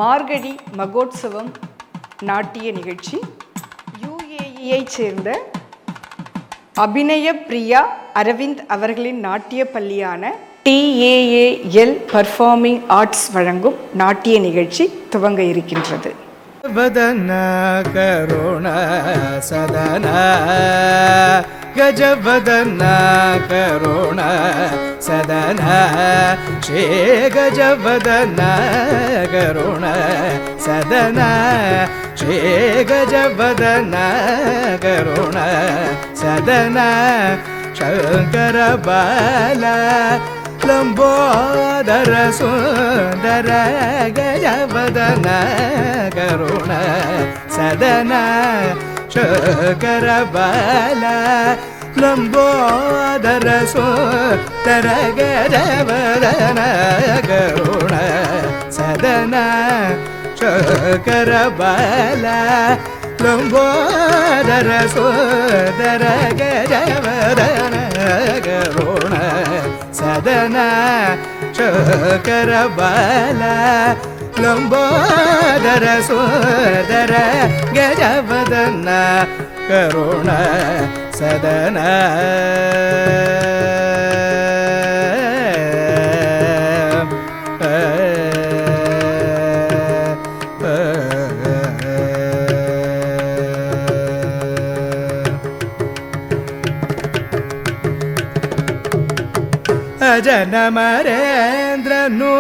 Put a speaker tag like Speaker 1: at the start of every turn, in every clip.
Speaker 1: மார்கழி மகோத்சவம் நாட்டிய நிகழ்ச்சி UAE சேர்ந்த அபிநய பிரியா அரவிந்த் அவர்களின் நாட்டிய பள்ளியான TAAL பர்ஃபார்மிங் ஆர்ட்ஸ் வழங்கும் நாட்டிய நிகழ்ச்சி துவங்க இருக்கின்றது.
Speaker 2: வதன கருண சதன கஜவதன கருண சதன ஸ்ரீ கஜவதன கருண சதன ஸ்ரீ கஜவதன கருண சதன சங்கர பால லம்போதர சுந்தர கஜவதன கருண சதன சங்கர பால லம்போதர சுந்தர கஜவதன கருண சதன சங்கர பால லம்போதர சுந்தர கஜவதன கருண சதன சங்கர பால லம்போதர சுந்தர கஜவதன கருண சதன ಜನಮರೇಂದ್ರನು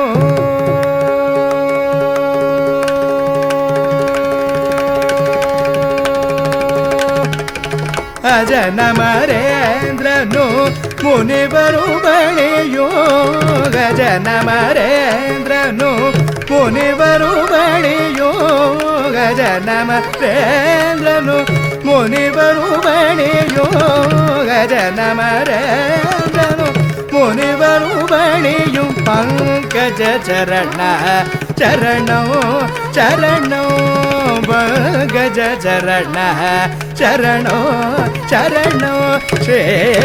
Speaker 2: ಅಜನಮರೇಂದ್ರನು ಮುನಿವರು ಬಳಿಯೋ ಗಜನಮರೇಂದ್ರನು ಮುನಿವರು ಬಳಿಯೋ ಗಜನಮರೇಂದ್ರನು ಮುನಿವರು ಬಳಿಯೋ ಗಜನಮರೇಂದ್ರನು ಮುನಿವರು ಬಳಿயும் ಪಂಕಜ ಚರಣ ಚರಣೋ ಚರಣೋ ಪಂಕಜ ಚರಣ ಚರಣೋ ಚರಣೋ ಶ್ರೀ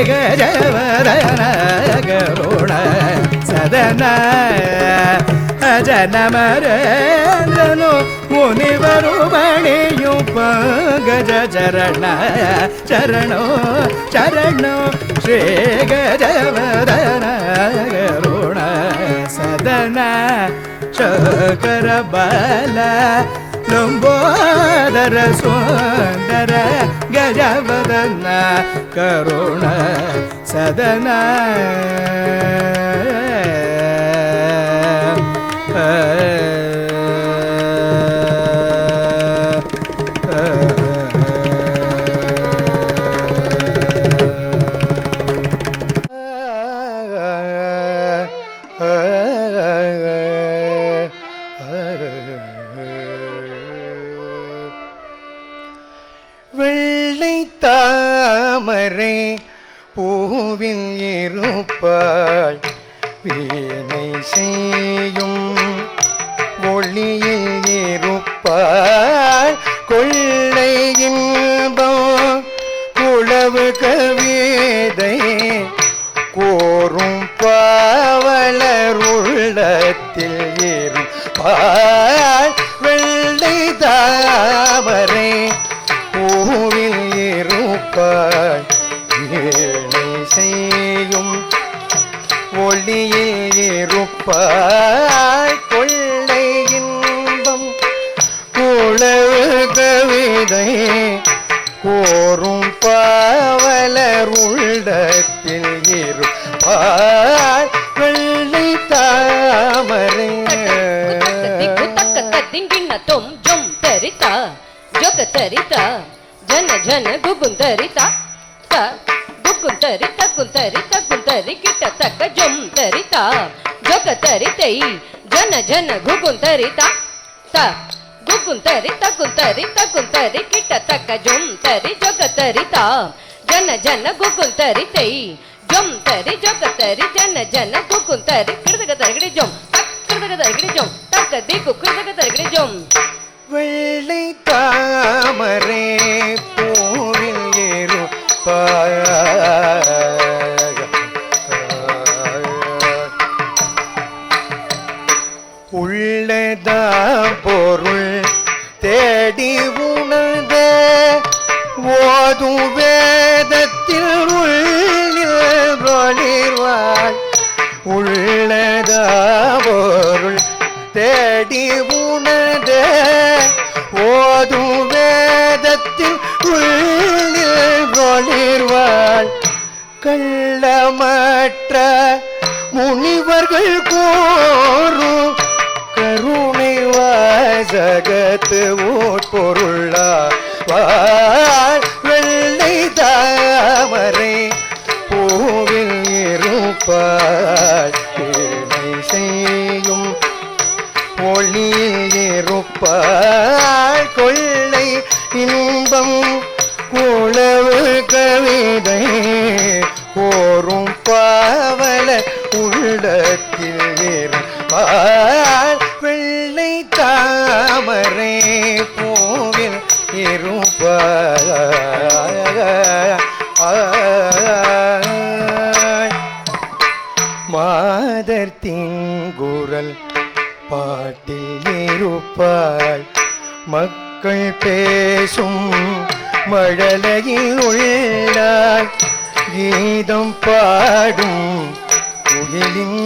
Speaker 2: ಗಜವದನ ಗರುಣ ಸದನ ಜನಮರೇಂದ್ರನು ಮುನಿವರು ಬಳಿயும் ಪಂಕಜ ಚರಣ ಚರಣೋ ಚರಣೋ ಶ್ರೀ ಗಜವದನ ಗರುಣ ಸದನ ಶಂಕರ ಬಾಲ ಲಂಬೋದರ ಸುಂದರ ಗಜವದನ ಕರುಣ ಸದನ வெள்ளை தாமரை பூவில் இருப்பாய் வீணை செய்யும் ஒளியில் இருப்பாய் கொள்ளை இன்பம் குளவு கவிதை கோரும் பாவலர் உள்ளத்தில் இருப்பாய் வெள்ளை தாமரை பூவில் இருப்பாய் ஏழை செய்யும் ஒளியில் இருப்பாய் கொள்ளை இன்பம் குளவு கவிதை கோரும் பாவலர் உள்ளத்தில் இருப்பாய் வெள்ளை தாமரை
Speaker 3: तुम जुम तरिता जोग तरिता जन जन गुगुन तरिता ता गुगुन तरिता कुंतरिता कुंतरि किट तक जुम तरिता जोग तरितई जन जन गुगुन तरिता ता गुगुन तरिता कुंतरिता कुंतरि किट तक जुम तरि जोग तरिता जन जन गुगुन तरितई जुम तरि जोग तरि जन जन गुगुन तरि किड़दग तरगड़ी जुम तक किड़दग तरगड़ी जुम तक दिगु किड़दग तरगड़ी जुम
Speaker 2: வெள்ளை தாமரை பூவில் இருப்பாய் உள்ளதாம் பொருள் தேடி உணர்ந்த ஓதும் வேதத்தில் உள்ளிழ்வாள் உள்ளதாம் பொருள் தேடி உணர்ந்த ஓதும் வேதத்தில் உள்ளிழ்வாள் கள்ளமற்ற முனிவர்கள் கோரும் கருணை வாசகத்து ஓட்பொருளா வெள்ளை தாமரை பூவில் இருப்பாள் கேளை செய்யும் ஒளியில் இருப்பாள் கொள்ளை இன்பம் குளவு கவிதை கோரும் பாவல உள்ளத்தில் இருப்பாள் வெள்ளை தாமரை பூவில் இருப்பாள் மாதர் திங்குரல் பாட்டில் இருப்பாள் மக்கள் பேசும் மழலையில் உள்ளாள் கீதம் பாடும் குயிலின்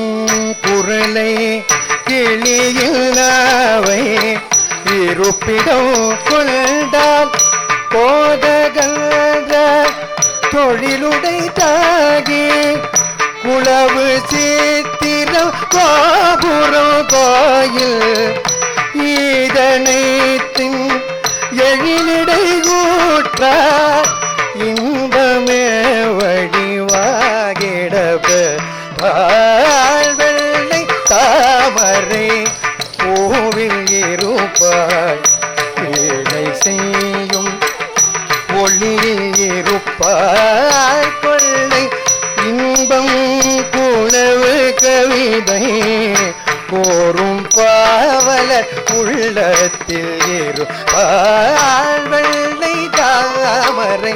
Speaker 2: குரலை கிளியில் அவை இருப்பிடம் கொண்டால் போதகன்ற தொழிலுடை தாகி குளவு சித்திரம் கோபுரம் கோயில் ஈதனைத்தின் எழிலிடை கூற்றார் இன்பமே வடிவாகிடப்ப வெள்ளை தாமரை பூவில் இருப்பாள் ஏழை செய்யும் ஒளியில் இருப்பாள் கொள்ளை இன்பம் குளவு கவிதை கோரும் பாவல உள்ளத்தில் இருப்பாள் வெள்ளை தாமரை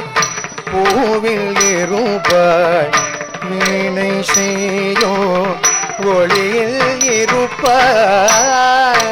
Speaker 2: பூவில் இருப்பாள் வீணை செய்யும் ஒளியில் இருப்பாள்